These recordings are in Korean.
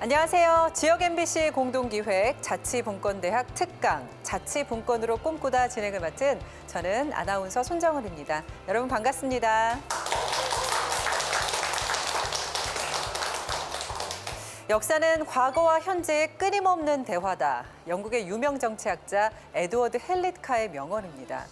안녕하세요. 지역 MBC 공동기획 자치분권대학 특강 자치분권으로 꿈꾸다 진행을 맡은 저는 아나운서 손정은입니다. 여러분 반갑습니다. 역사는 과거와 현재의 끊임없는 대화다. 영국의 유명 정치학자 에드워드 헬리카의 명언입니다.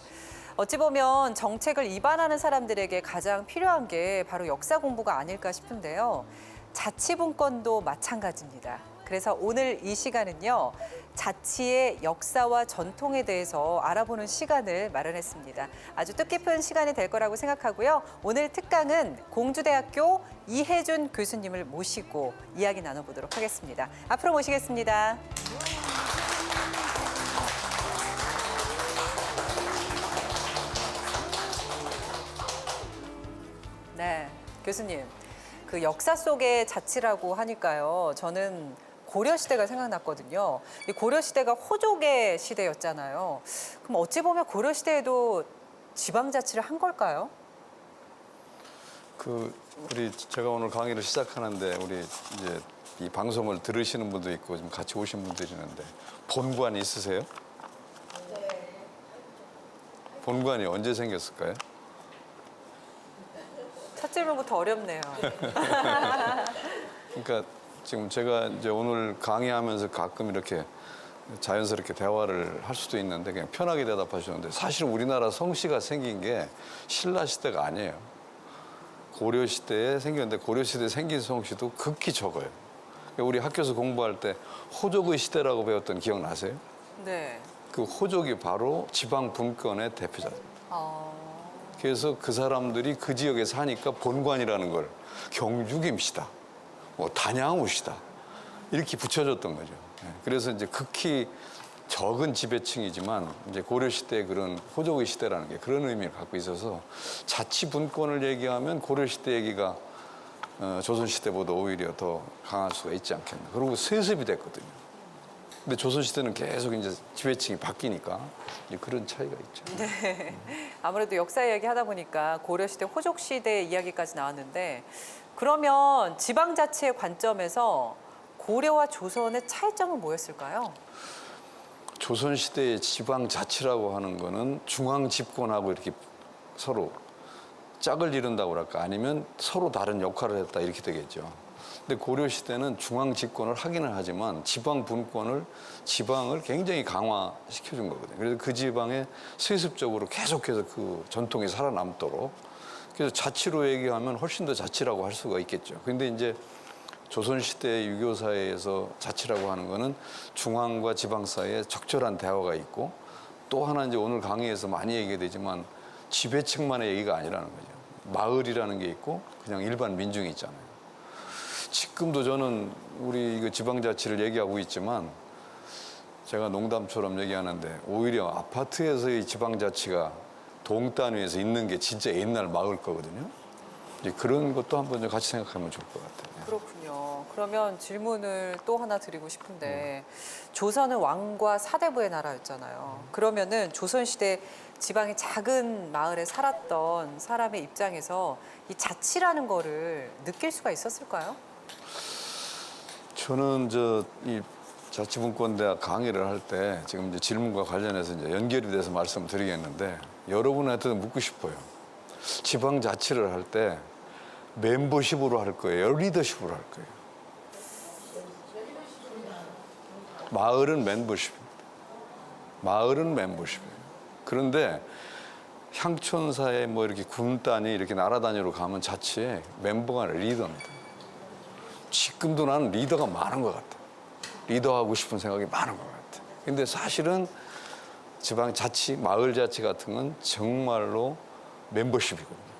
어찌 보면 정책을 입안하는 사람들에게 가장 필요한 게 바로 역사 공부가 아닐까 싶은데요. 자치분권도 마찬가지입니다. 그래서 오늘 이 시간은요, 자치의 역사와 전통에 대해서 알아보는 시간을 마련했습니다. 아주 뜻깊은 시간이 될 거라고 생각하고요. 오늘 특강은 공주대학교 이혜준 교수님을 모시고 이야기 나눠보도록 하겠습니다. 앞으로 모시겠습니다. 네, 교수님. 그 역사 속의 자치라고 하니까요. 저는 고려시대가 생각났거든요. 이 고려시대가 호족의 시대였잖아요. 그럼 어찌 보면 고려시대에도 지방자치를 한 걸까요? 제가 오늘 강의를 시작하는데 우리 이제 이 방송을 들으시는 분도 있고 지금 같이 오신 분들이 있는데 본관이 있으세요? 네. 본관이 언제 생겼을까요? 첫 질문부터 어렵네요. 그러니까 지금 제가 이제 오늘 강의하면서 가끔 이렇게 자연스럽게 대화를 할 수도 있는데 그냥 편하게 대답하시는데 사실 우리나라 성씨가 생긴 게 신라 시대가 아니에요. 고려 시대에 생겼는데 고려 시대에 생긴 성씨도 극히 적어요. 그러니까 우리 학교에서 공부할 때 호족의 시대라고 배웠던 기억나세요? 네. 그 호족이 바로 지방 분권의 대표자입니다. 그래서 그 사람들이 그 지역에 사니까 본관이라는 걸 경주 김씨다, 뭐 단양우시다 이렇게 붙여줬던 거죠. 그래서 이제 극히 적은 지배층이지만 이제 고려 시대의 그런 호족의 시대라는 게 그런 의미를 갖고 있어서 자치 분권을 얘기하면 고려 시대 얘기가 조선 시대보다 오히려 더 강할 수가 있지 않겠나. 그리고 세습이 됐거든요. 근데 조선시대는 계속 이제 지배층이 바뀌니까 이제 그런 차이가 있죠. 네. 아무래도 역사 이야기 하다 보니까 고려시대, 호족시대 이야기까지 나왔는데 그러면 지방자치의 관점에서 고려와 조선의 차이점은 뭐였을까요? 조선시대의 지방자치라고 하는 거는 중앙집권하고 이렇게 서로 짝을 이룬다고 그럴까 아니면 서로 다른 역할을 했다 이렇게 되겠죠. 근데 고려 시대는 중앙 집권을 하기는 하지만 지방 분권을 지방을 굉장히 강화시켜준 거거든요. 그래서 그 지방에 세습적으로 계속해서 그 전통이 살아남도록 그래서 자치로 얘기하면 훨씬 더 자치라고 할 수가 있겠죠. 근데 이제 조선시대 유교 사회에서 자치라고 하는 거는 중앙과 지방 사이에 적절한 대화가 있고 또 하나 이제 오늘 강의에서 많이 얘기되지만 지배층만의 얘기가 아니라는 거죠. 마을이라는 게 있고 그냥 일반 민중이 있잖아요. 지금도 저는 우리 이거 지방자치를 얘기하고 있지만 제가 농담처럼 얘기하는데 오히려 아파트에서의 지방자치가 동단위에서 있는 게 진짜 옛날 마을 거거든요. 이제 그런 것도 한번 좀 같이 생각하면 좋을 것 같아요. 그렇군요. 그러면 질문을 또 하나 드리고 싶은데 조선은 왕과 사대부의 나라였잖아요. 그러면은 조선시대 지방의 작은 마을에 살았던 사람의 입장에서 이 자치라는 거를 느낄 수가 있었을까요? 저는 이 자치분권대학 강의를 할 때 지금 이제 질문과 관련해서 이제 연결이 돼서 말씀드리겠는데 여러분한테 묻고 싶어요. 지방자치를 할 때 멤버십으로 할 거예요? 리더십으로 할 거예요? 마을은 멤버십입니다. 마을은 멤버십이에요. 그런데 향촌사에 뭐 이렇게 군 단위 이렇게 나라 단위로 가면 자치에 멤버가 아니라 리더입니다. 지금도 나는 리더가 많은 것 같아. 리더하고 싶은 생각이 많은 것 같아. 근데 사실은 지방 자치, 마을 자치 같은 건 정말로 멤버십이거든요.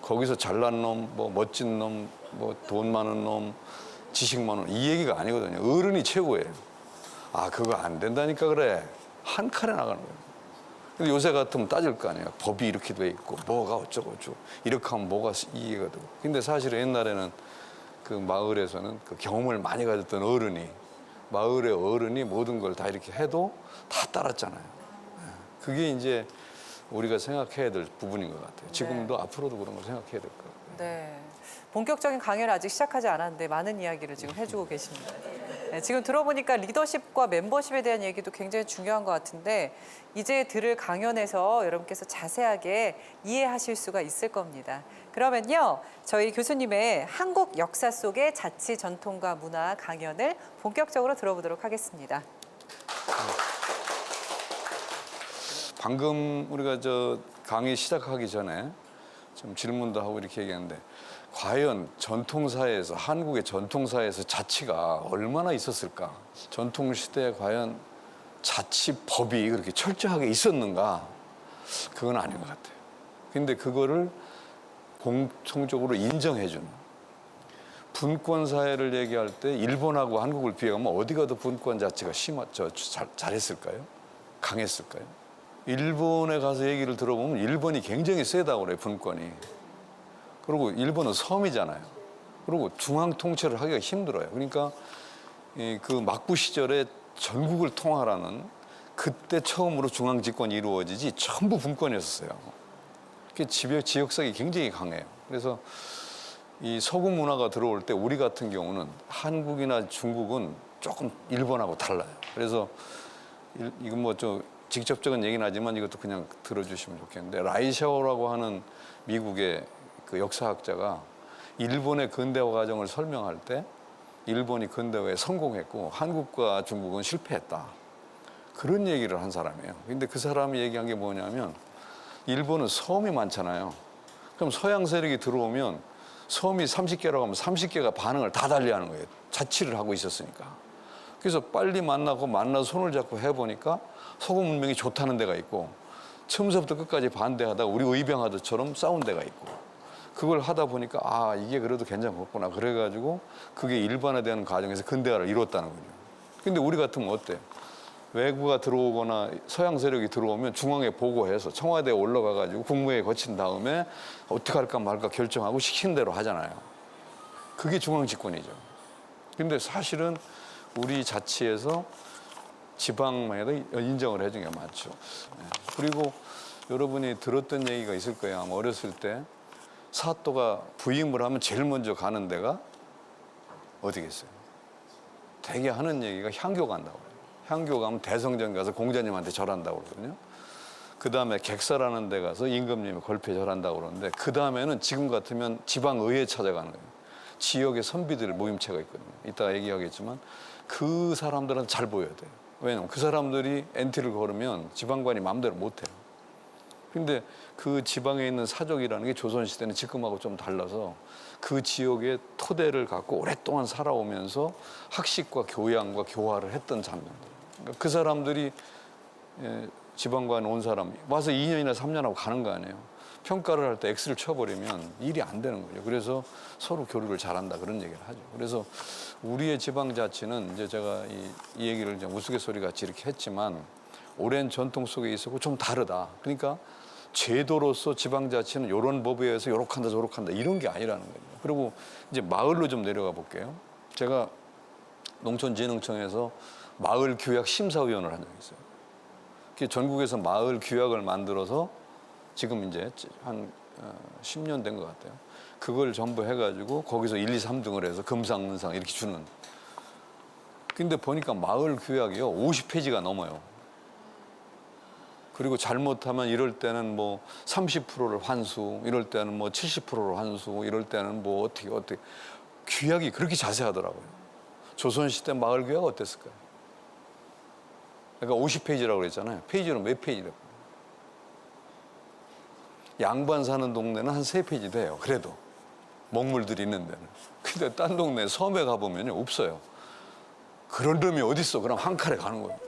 거기서 잘난 놈, 뭐 멋진 놈, 뭐 돈 많은 놈, 지식 많은 놈, 이 얘기가 아니거든요. 어른이 최고예요. 아, 그거 안 된다니까 그래. 한 칸에 나가는 거예요. 근데 요새 같으면 따질 거 아니에요. 법이 이렇게 돼 있고 뭐가 어쩌고 저쩌고 이렇게 하면 뭐가 이해가 되고. 근데 사실은 옛날에는 그 마을에서는 그 경험을 많이 가졌던 어른이 마을의 어른이 모든 걸 다 이렇게 해도 다 따랐잖아요. 그게 이제 우리가 생각해야 될 부분인 것 같아요. 지금도 앞으로도 그런 걸 생각해야 될 것 같아요. 네. 본격적인 강연을 아직 시작하지 않았는데 많은 이야기를 지금 해주고 계십니다. 네, 지금 들어보니까 리더십과 멤버십에 대한 얘기도 굉장히 중요한 것 같은데 이제 들을 강연에서 여러분께서 자세하게 이해하실 수가 있을 겁니다. 그러면요, 저희 교수님의 한국 역사 속의 자치 전통과 문화 강연을 본격적으로 들어보도록 하겠습니다. 방금 우리가 저 강의 시작하기 전에 좀 질문도 하고 이렇게 얘기했는데 과연 전통사회에서 한국의 전통사회에서 자치가 얼마나 있었을까? 전통시대에 과연 자치법이 그렇게 철저하게 있었는가? 그건 아닌 것 같아요. 근데 그거를 공통적으로 인정해주는 분권사회를 얘기할 때 일본하고 한국을 비교하면 어디가 더 분권 자치가 잘했을까요? 강했을까요? 일본에 가서 얘기를 들어보면 일본이 굉장히 세다고 그래요, 분권이. 그리고 일본은 섬이잖아요. 그리고 중앙 통치를 하기가 힘들어요. 그러니까 그 막부 시절에 전국을 통할하는 그때 처음으로 중앙 집권이 이루어지지 전부 분권이었어요. 지역성이 굉장히 강해요. 그래서 이 서구 문화가 들어올 때 우리 같은 경우는 한국이나 중국은 조금 일본하고 달라요. 그래서 이건 뭐 좀 직접적인 얘기는 하지만 이것도 그냥 들어주시면 좋겠는데 라이샤오라고 하는 미국의 그 역사학자가 일본의 근대화 과정을 설명할 때 일본이 근대화에 성공했고 한국과 중국은 실패했다. 그런 얘기를 한 사람이에요. 근데 그 사람이 얘기한 게 뭐냐면 일본은 섬이 많잖아요. 그럼 서양 세력이 들어오면 섬이 30개라고 하면 30개가 반응을 다 달리하는 거예요. 자치를 하고 있었으니까. 그래서 빨리 만나서 손을 잡고 해보니까 서구 문명이 좋다는 데가 있고 처음부터 끝까지 반대하다가 우리 의병하드처럼 싸운 데가 있고 그걸 하다 보니까 아 이게 그래도 괜찮겠구나 그래가지고 그게 일반화되는 과정에서 근대화를 이뤘다는 거죠. 근데 우리 같으면 어때요? 외구가 들어오거나 서양 세력이 들어오면 중앙에 보고해서 청와대에 올라가가지고 국무회의 거친 다음에 어떻게 할까 말까 결정하고 시킨 대로 하잖아요. 그게 중앙 집권이죠. 근데 사실은 우리 자치에서 지방만에도 인정을 해준 게 많죠. 그리고 여러분이 들었던 얘기가 있을 거예요. 아마 어렸을 때 사또가 부임을 하면 제일 먼저 가는 데가 어디겠어요? 되게 하는 얘기가 향교 간다고 그래요. 향교 가면 대성전 가서 공자님한테 절한다고 그러거든요. 그 다음에 객사라는 데 가서 임금님이 걸패 절한다고 그러는데 그 다음에는 지금 같으면 지방의회 찾아가는 거예요. 지역의 선비들 모임체가 있거든요. 이따가 얘기하겠지만 그 사람들은 잘 보여야 돼요. 왜냐면 그 사람들이 엔트를 걸으면 지방관이 마음대로 못해요. 근데 그 지방에 있는 사족이라는 게 조선시대는 지금하고 좀 달라서 그 지역의 토대를 갖고 오랫동안 살아오면서 학식과 교양과 교화를 했던 장면들. 그러니까 그 사람들이 지방관 온 사람 와서 2년이나 3년하고 가는 거 아니에요. 평가를 할 때 X를 쳐버리면 일이 안 되는 거죠. 그래서 서로 교류를 잘한다 그런 얘기를 하죠. 그래서 우리의 지방자치는 이제 제가 이 얘기를 이제 우스갯소리 같이 이렇게 했지만 오랜 전통 속에 있었고 좀 다르다. 그러니까 제도로서 지방자치는 이런 법에 의해서 요렇게 한다 저렇게 한다 이런 게 아니라는 거예요. 그리고 이제 마을로 좀 내려가 볼게요. 제가 농촌진흥청에서 마을 규약 심사위원을 한 적이 있어요. 전국에서 마을 규약을 만들어서 지금 이제 한 10년 된 것 같아요. 그걸 전부 해가지고 거기서 1, 2, 3등을 해서 금상, 은상 이렇게 주는. 근데 보니까 마을 규약이요 50페이지가 넘어요. 그리고 잘못하면 이럴 때는 뭐 30%를 환수, 이럴 때는 뭐 70%를 환수, 이럴 때는 뭐 어떻게 규약이 그렇게 자세하더라고요. 조선시대 마을 규약 어땠을까요? 그러니까 50페이지라고 그랬잖아요. 페이지는 몇 페이지라고. 양반 사는 동네는 한 3페이지 돼요. 그래도 먹물들이 있는 데는. 근데 딴 동네 섬에 가보면요 없어요. 그런 놈이 어딨어? 그럼 한 칼에 가는 거예요.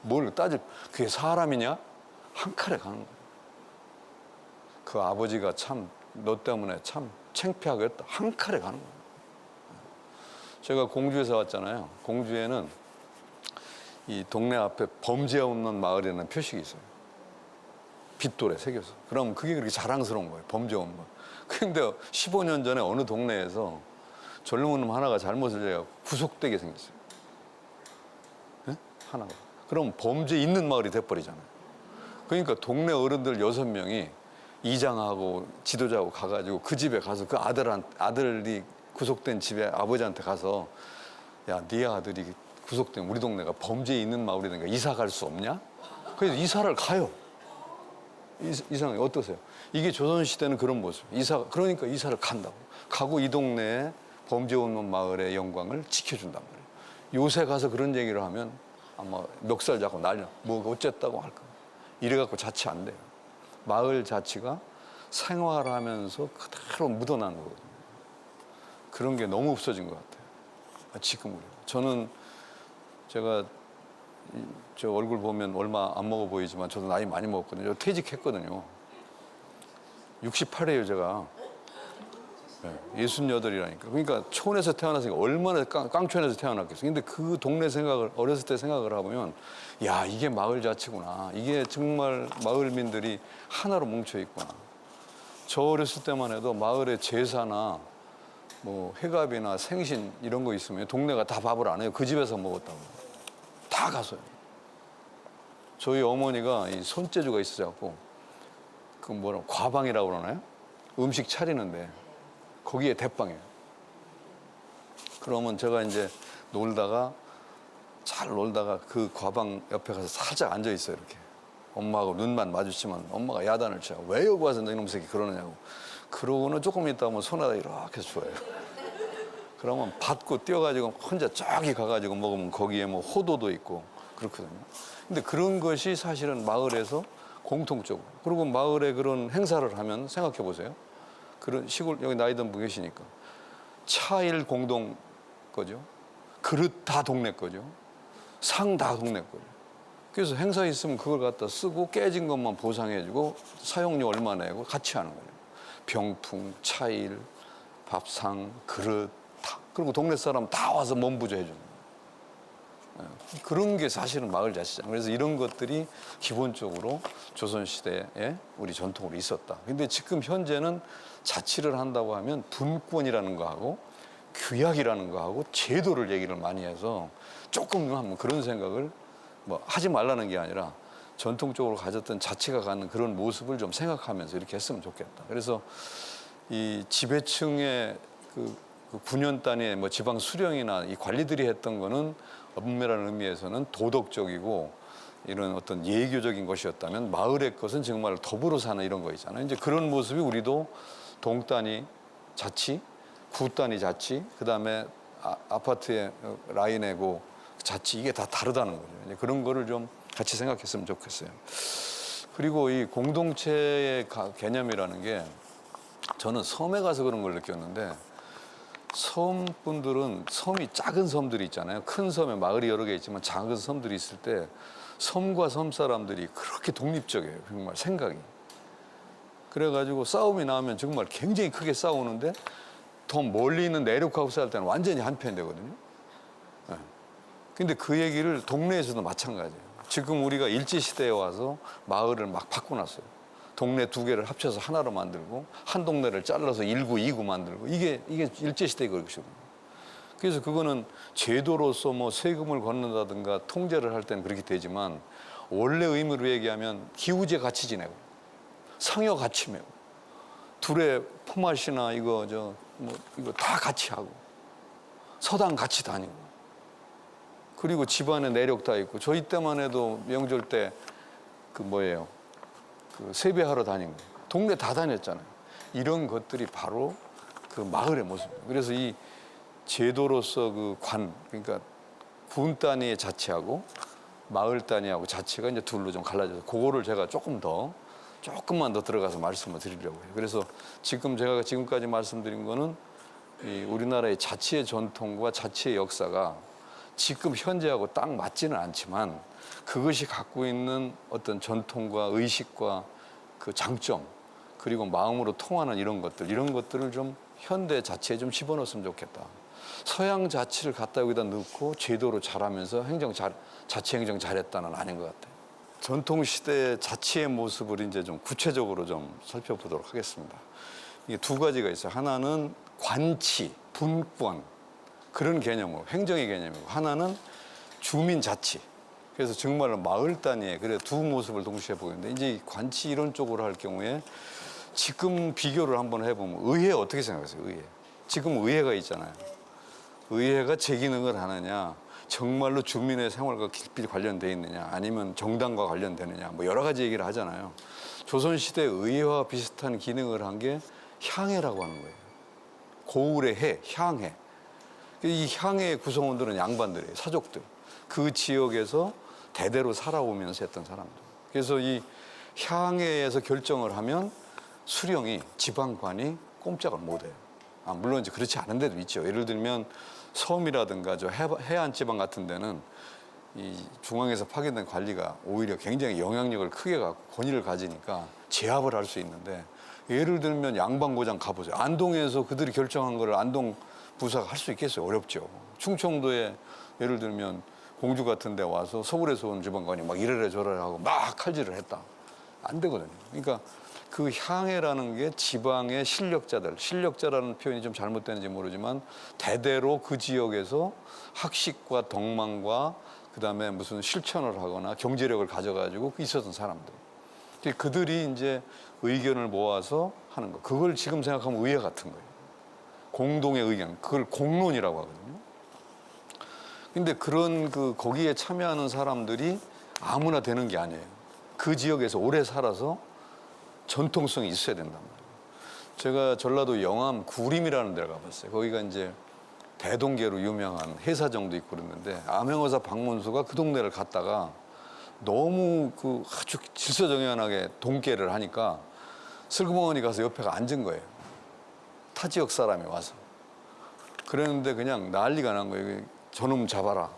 뭘 따질? 그게 사람이냐? 한 칼에 가는 거예요. 그 아버지가 참 너 때문에 참 창피하게 했다. 한 칼에 가는 거예요. 제가 공주에서 왔잖아요. 공주에는 이 동네 앞에 범죄 없는 마을이라는 표식이 있어요. 빗돌에 새겨서. 그럼 그게 그렇게 자랑스러운 거예요. 범죄 없는 거. 근데 15년 전에 어느 동네에서 젊은 놈 하나가 잘못을 해서 구속되게 생겼어요. 네? 하나가. 그럼 범죄 있는 마을이 돼버리잖아요. 그러니까 동네 어른들 6명이 이장하고 지도자하고 가가지고 그 집에 가서 그 아들이 구속된 집에 아버지한테 가서 야, 네 아들이 구속된 우리 동네가 범죄 있는 마을이니까 이사 갈 수 없냐? 그래서 이사를 가요. 이상해. 어떠세요? 이게 조선시대는 그런 모습. 그러니까 이사를 간다고. 가고 이 동네에 범죄 없는 마을의 영광을 지켜준단 말이에요. 요새 가서 그런 얘기를 하면 아마 멱살 잡고 난리, 뭐 어쨌다고 할 거예요. 이래갖고 자치 안 돼요. 마을 자치가 생활하면서 그대로 묻어나는 거거든요. 그런 게 너무 없어진 것 같아요. 지금 저는 제가 저 얼굴 보면 얼마 안 먹어 보이지만 저도 나이 많이 먹었거든요. 퇴직했거든요. 68이에요, 제가. 68이라니까. 그러니까 촌에서 태어났으니까 얼마나 깡촌에서 태어났겠어요. 근데 그 동네 생각을, 어렸을 때 생각을 해보면, 야, 이게 마을 자치구나. 이게 정말 마을민들이 하나로 뭉쳐있구나. 저 어렸을 때만 해도 마을에 제사나 뭐 회갑이나 생신 이런 거 있으면 동네가 다 밥을 안 해요. 그 집에서 먹었다고. 다 가서요. 저희 어머니가 이 손재주가 있으셔갖고, 그 과방이라고 그러나요? 음식 차리는데, 거기에 대빵이에요. 그러면 제가 이제 잘 놀다가 그 과방 옆에 가서 살짝 앉아 있어요, 이렇게. 엄마하고 눈만 마주치면 엄마가 야단을 쳐요. 왜 여기 와서 너 이놈 새끼 그러느냐고. 그러고는 조금 있다 보면 손에다 이렇게 줘요. 그러면 받고 뛰어가지고 혼자 저기 가가지고 먹으면 거기에 뭐 호도도 있고 그렇거든요. 근데 그런 것이 사실은 마을에서 공통적으로. 그리고 마을에 그런 행사를 하면 생각해 보세요. 그런 시골, 여기 나이 든 분 계시니까. 차일 공동 거죠. 그릇 다 동네 거죠. 상 다 동네 거죠. 그래서 행사 있으면 그걸 갖다 쓰고 깨진 것만 보상해주고 사용료 얼마 내고 같이 하는 거예요. 병풍, 차일, 밥상, 그릇 다. 그리고 동네 사람 다 와서 몸부조 해주는 거예요. 그런 게 사실은 마을 자치잖아요. 그래서 이런 것들이 기본적으로 조선시대에 우리 전통으로 있었다. 근데 지금 현재는 자치를 한다고 하면 분권이라는 거하고 규약이라는 거하고 제도를 얘기를 많이 해서 조금 하면 그런 생각을 뭐 하지 말라는 게 아니라 전통적으로 가졌던 자치가 갖는 그런 모습을 좀 생각하면서 이렇게 했으면 좋겠다. 그래서 이 지배층의 그 9년 단위의 뭐 지방 수령이나 이 관리들이 했던 거는 엄밀한 의미에서는 도덕적이고 이런 어떤 예교적인 것이었다면 마을의 것은 정말 더불어 사는 이런 거 있잖아요. 이제 그런 모습이 우리도 동단위 자치, 구단위 자치, 그다음에 아파트의 라인이고 자치 이게 다 다르다는 거죠. 이제 그런 거를 좀 같이 생각했으면 좋겠어요. 그리고 이 공동체의 개념이라는 게 저는 섬에 가서 그런 걸 느꼈는데 섬 분들은 섬이 작은 섬들이 있잖아요. 큰 섬에 마을이 여러 개 있지만 작은 섬들이 있을 때 섬과 섬 사람들이 그렇게 독립적이에요. 정말 생각이. 그래가지고 싸움이 나면 정말 굉장히 크게 싸우는데 더 멀리 있는 내륙하고 싸울 때는 완전히 한편 되거든요. 근데 그 얘기를 동네에서도 마찬가지예요. 지금 우리가 일제시대에 와서 마을을 막 바꿔놨어요. 동네 두 개를 합쳐서 하나로 만들고 한 동네를 잘라서 1구, 2구 만들고 이게 일제시대의 것이거든요. 그래서 그거는 제도로서 뭐 세금을 걷는다든가 통제를 할 때는 그렇게 되지만 원래 의미로 얘기하면 기우제 같이 지내고 상여 같이 매고 둘의 포맛이나 이거 다 같이 하고 서당 같이 다니고 그리고 집안에 내력 다 있고 저희 때만 해도 명절 때 그 세배하러 다니는 거예요. 동네 다 다녔잖아요. 이런 것들이 바로 그 마을의 모습이에요. 그래서 이 제도로서 그러니까 군 단위의 자치하고 마을 단위하고 자치가 이제 둘로 좀 갈라져서 그거를 제가 조금만 더 들어가서 말씀을 드리려고 해요. 그래서 제가 지금까지 말씀드린 거는 이 우리나라의 자치의 전통과 자치의 역사가 지금 현재하고 딱 맞지는 않지만 그것이 갖고 있는 어떤 전통과 의식과 그 장점 그리고 마음으로 통하는 이런 것들을 좀 현대 자치에 좀 집어넣었으면 좋겠다. 서양 자치를 갖다 여기다 넣고 제도로 잘하면서 자치 행정 잘했다는 아닌 것 같아요. 전통시대의 자치의 모습을 이제 좀 구체적으로 좀 살펴보도록 하겠습니다. 이게 두 가지가 있어요. 하나는 관치, 분권 그런 개념으로 행정의 개념이고 하나는 주민자치. 그래서 정말로 마을 단위의 두 모습을 동시에 보이는데 이제 관치 이런 쪽으로 할 경우에 지금 비교를 한번 해보면 의회 어떻게 생각하세요? 의회. 지금 의회가 있잖아요. 의회가 제 기능을 하느냐, 정말로 주민의 생활과 깊이 관련돼 있느냐, 아니면 정당과 관련되느냐, 뭐 여러 가지 얘기를 하잖아요. 조선시대 의회와 비슷한 기능을 한 게 향해라고 하는 거예요. 고을의 해, 향해. 이 향해의 구성원들은 양반들이에요, 사족들. 그 지역에서 대대로 살아오면서 했던 사람들. 그래서 이 향해에서 결정을 하면 수령이, 지방관이 꼼짝을 못해요. 물론 이제 그렇지 않은 데도 있죠. 예를 들면 섬이라든가 저 해안 지방 같은 데는 이 중앙에서 파견된 관리가 오히려 굉장히 영향력을 크게 갖고 권위를 가지니까 제압을 할 수 있는데, 예를 들면 양반고장 가보세요. 안동에서 그들이 결정한 거를 안동 부사가 할 수 있겠어요? 어렵죠. 충청도에 예를 들면 공주 같은 데 와서 서울에서 온 지방관이 막 이래라 저래라 하고 막 칼질을 했다. 안 되거든요. 그러니까 그 향해라는 게 지방의 실력자들, 실력자라는 표현이 좀 잘못되는지 모르지만 대대로 그 지역에서 학식과 덕망과 그다음에 무슨 실천을 하거나 경제력을 가져가지고 있었던 사람들. 그들이 이제 의견을 모아서 하는 거. 그걸 지금 생각하면 의회 같은 거예요. 공동의 의견. 그걸 공론이라고 하거든요. 근데 그런 거기에 참여하는 사람들이 아무나 되는 게 아니에요. 그 지역에서 오래 살아서 전통성이 있어야 된단 말이에요. 제가 전라도 영암 구림이라는 데를 가봤어요. 거기가 이제 대동계로 유명한 해사정도 있고 그랬는데, 암행어사 박문수가 그 동네를 갔다가 너무 아주 질서정연하게 동계를 하니까 슬그머니 가서 옆에 앉은 거예요. 타 지역 사람이 와서. 그랬는데 그냥 난리가 난 거예요. 저놈 잡아라.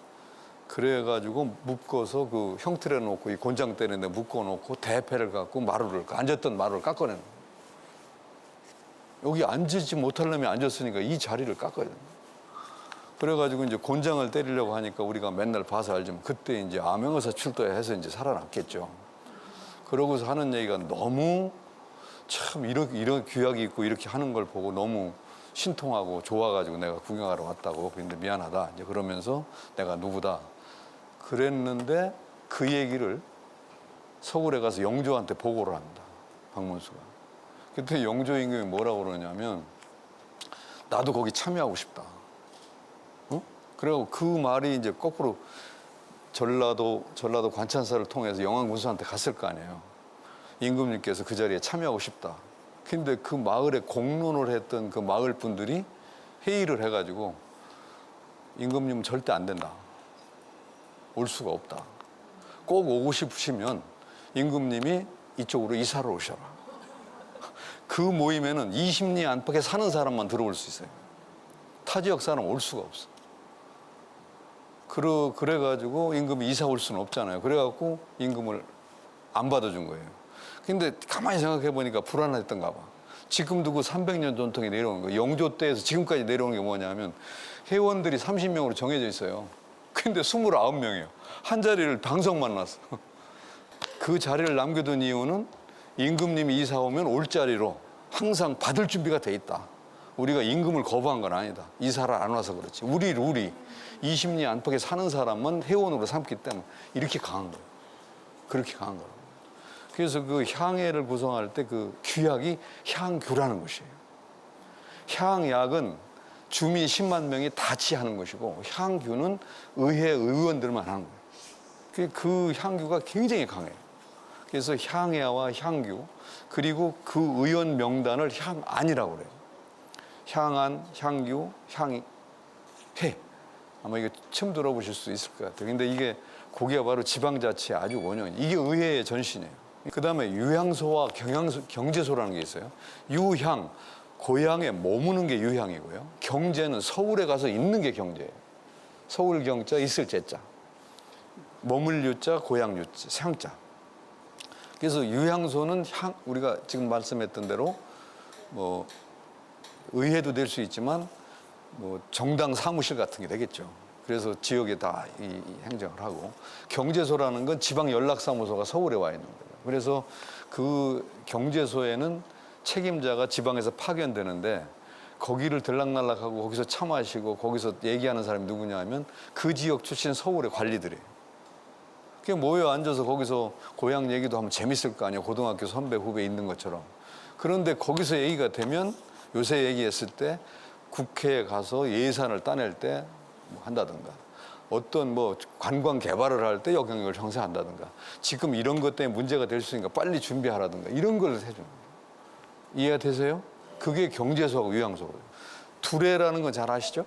그래가지고 묶어서 그 형틀에 놓고 이 곤장 때리는데 묶어놓고 대패를 갖고 앉았던 마루를 깎아내는 거예요. 여기 앉지 못하려면 앉았으니까 이 자리를 깎아야 된다. 그래가지고 이제 곤장을 때리려고 하니까 우리가 맨날 봐서 알지만 그때 이제 암행어사 출도해서 이제 살아났겠죠. 그러고서 하는 얘기가 너무 참 이런 규약이 있고 이렇게 하는 걸 보고 너무 신통하고 좋아가지고 내가 구경하러 왔다고. 그런데 미안하다. 이제 그러면서 내가 누구다. 그랬는데 그 얘기를 서울에 가서 영조한테 보고를 합니다. 박문수가. 그때 영조 임금이 뭐라고 그러냐면 나도 거기 참여하고 싶다. 그리고 그 말이 이제 거꾸로 전라도 관찬사를 통해서 영왕군수한테 갔을 거 아니에요. 임금님께서 그 자리에 참여하고 싶다. 근데 그 마을에 공론을 했던 그 마을 분들이 회의를 해가지고 임금님은 절대 안 된다. 올 수가 없다. 꼭 오고 싶으시면 임금님이 이쪽으로 이사를 오셔라. 그 모임에는 20리 안팎에 사는 사람만 들어올 수 있어요. 타 지역 사람 올 수가 없어. 그래가지고 임금이 이사 올 수는 없잖아요. 그래갖고 임금을 안 받아준 거예요. 근데 가만히 생각해 보니까 불안했던가 봐. 지금도 그 300년 전통이 내려오는 거예요. 영조 때에서 지금까지 내려오는 게 뭐냐면 회원들이 30명으로 정해져 있어요. 근데 29명이에요. 한 자리를 방석만 놨어. 그 자리를 남겨둔 이유는 임금님이 이사 오면 올 자리로 항상 받을 준비가 돼 있다. 우리가 임금을 거부한 건 아니다. 이사를 안 와서 그렇지. 우리 20리 안팎에 사는 사람만 회원으로 삼기 때문에 이렇게 강한 거예요. 그렇게 강한 거예요. 그래서 그 향해를 구성할 때 그 규약이 향규라는 것이에요. 향약은 주민 10만 명이 다 지하는 것이고 향규는 의회 의원들만 하는 거예요. 그 향규가 굉장히 강해요. 그래서 향해와 향규, 그리고 그 의원 명단을 향안이라고 그래요. 향안, 향규, 향해. 아마 이거 처음 들어보실 수 있을 것 같아요. 근데 이게 거기가 바로 지방자치의 아주 원형이에요. 이게 의회의 전신이에요. 그 다음에 유향소와 경제소라는 게 있어요. 유향, 고향에 머무는 게 유향이고요. 경제는 서울에 가서 있는 게 경제예요. 서울 경자, 있을 제자. 머물 유자, 고향 유자, 향자. 그래서 유향소는 우리가 지금 말씀했던 대로 뭐 의회도 될 수 있지만 뭐 정당 사무실 같은 게 되겠죠. 그래서 지역에 다 이 행정을 하고, 경제소라는 건 지방 연락사무소가 서울에 와 있는 거예요. 그래서 그 경제소에는 책임자가 지방에서 파견되는데 거기를 들락날락하고 거기서 차 마시고 거기서 얘기하는 사람이 누구냐 하면 그 지역 출신 서울의 관리들이에요. 그냥 모여 앉아서 거기서 고향 얘기도 하면 재밌을 거 아니에요. 고등학교 선배 후배 있는 것처럼. 그런데 거기서 얘기가 되면 요새 얘기했을 때 국회에 가서 예산을 따낼 때 뭐 한다든가 어떤 뭐 관광 개발을 할 때 영향력을 형성한다든가 지금 이런 것 때문에 문제가 될 수 있으니까 빨리 준비하라든가 이런 걸 해주는 거예요. 이해가 되세요? 그게 경제소하고 위양소거든요. 두레라는 건 잘 아시죠?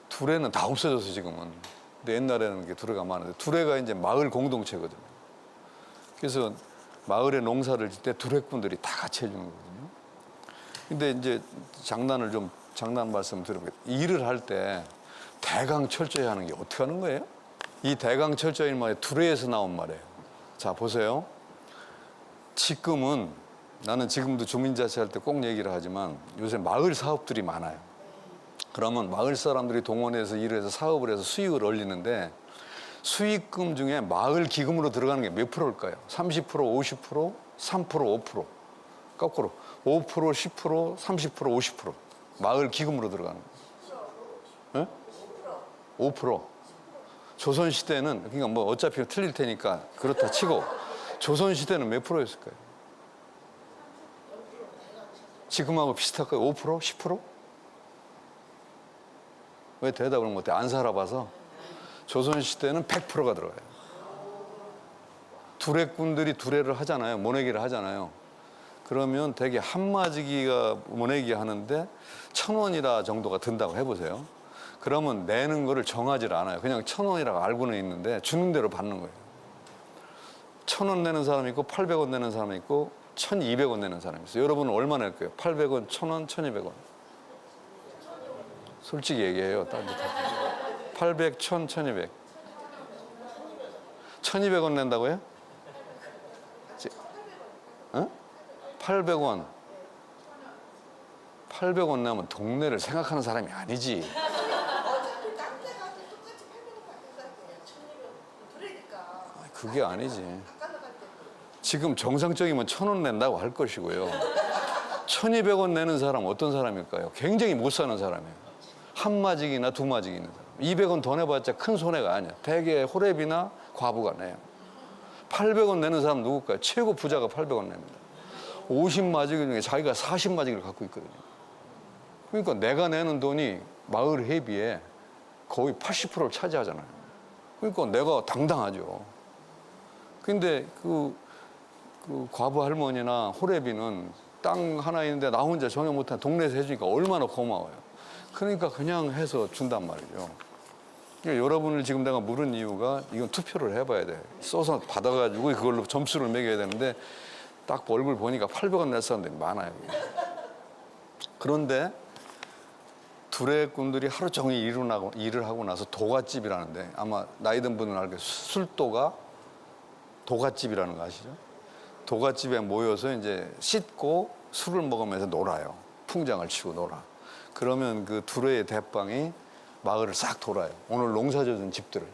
두레는 다 없어져서 지금은. 근데 옛날에는 게 두레가 많은데 두레가 이제 마을 공동체거든요. 그래서 마을에 농사를 질 때 두레꾼들이 다 같이 해주는 거거든요. 근데 이제 장난 말씀 드려보겠습니다. 일을 할 때 대강 철저히 하는 게 어떻게 하는 거예요? 이 대강 철저히 말이 두레에서 나온 말이에요. 자, 보세요. 지금은 나는 지금도 주민자치할 때 꼭 얘기를 하지만 요새 마을 사업들이 많아요. 그러면 마을 사람들이 동원해서 일을 해서 사업을 해서 수익을 올리는데 수익금 중에 마을 기금으로 들어가는 게 몇 프로일까요? 30%, 50%, 3%, 5%. 거꾸로 5%, 10%, 30%, 50%. 마을 기금으로 들어가는 거예요. 5%. 조선시대는 그러니까 뭐 어차피 틀릴 테니까 그렇다 치고 조선시대는 몇 프로였을까요? 지금하고 비슷할까요? 5%? 10%? 왜 대답을 못해? 안 살아봐서. 조선시대는 100%가 들어가요. 두레꾼들이 두레를 하잖아요. 모내기를 하잖아요. 그러면 되게 한마지기가 모내기 하는데 1,000원이라 정도가 든다고 해보세요. 그러면 내는 거를 정하지를 않아요. 그냥 1,000원이라고 알고는 있는데 주는 대로 받는 거예요. 1,000원 내는 사람이 있고 800원 내는 사람이 있고 1,200원 내는 사람이 있어요. 여러분은 얼마 낼 거예요? 800원, 1,000원, 1,200원. 솔직히 얘기해요. 800, 1,000, 1,200. 1,200원 낸다고요? 800원. 800원 내면 동네를 생각하는 사람이 아니지. 그게 아니지. 지금 정상적이면 1,000원 낸다고 할 것이고요. 1,200원 내는 사람 어떤 사람일까요? 굉장히 못 사는 사람이에요. 한 마직이나 두 마직 있는 사람. 200원 더 내봤자 큰 손해가 아니야. 대개 호랩이나 과부가 내요. 800원 내는 사람 누굴까요? 최고 부자가 800원 냅니다. 50마직 중에 자기가 40마직을 갖고 있거든요. 그러니까 내가 내는 돈이 마을 회비에 거의 80%를 차지하잖아요. 그러니까 내가 당당하죠. 근데 그 과부 할머니나 호래비는 땅 하나 있는데 나 혼자 전혀 못한 동네에서 해주니까 얼마나 고마워요. 그러니까 그냥 해서 준단 말이죠. 그러니까 여러분을 지금 내가 물은 이유가 이건 투표를 해봐야 돼. 써서 받아가지고 그걸로 점수를 매겨야 되는데 딱 얼굴 보니까 800원 낼 사람들이 많아요. 그런데 두레꾼들이 하루 종일 일을 하고 나서 도갓집이라는데 아마 나이 든 분은 알겠어요. 술도가 도갓집이라는 거 아시죠? 도갓집에 모여서 이제 씻고 술을 먹으면서 놀아요. 풍장을 치고 놀아. 그러면 그 두레의 대빵이 마을을 싹 돌아요. 오늘 농사 져준 집들을.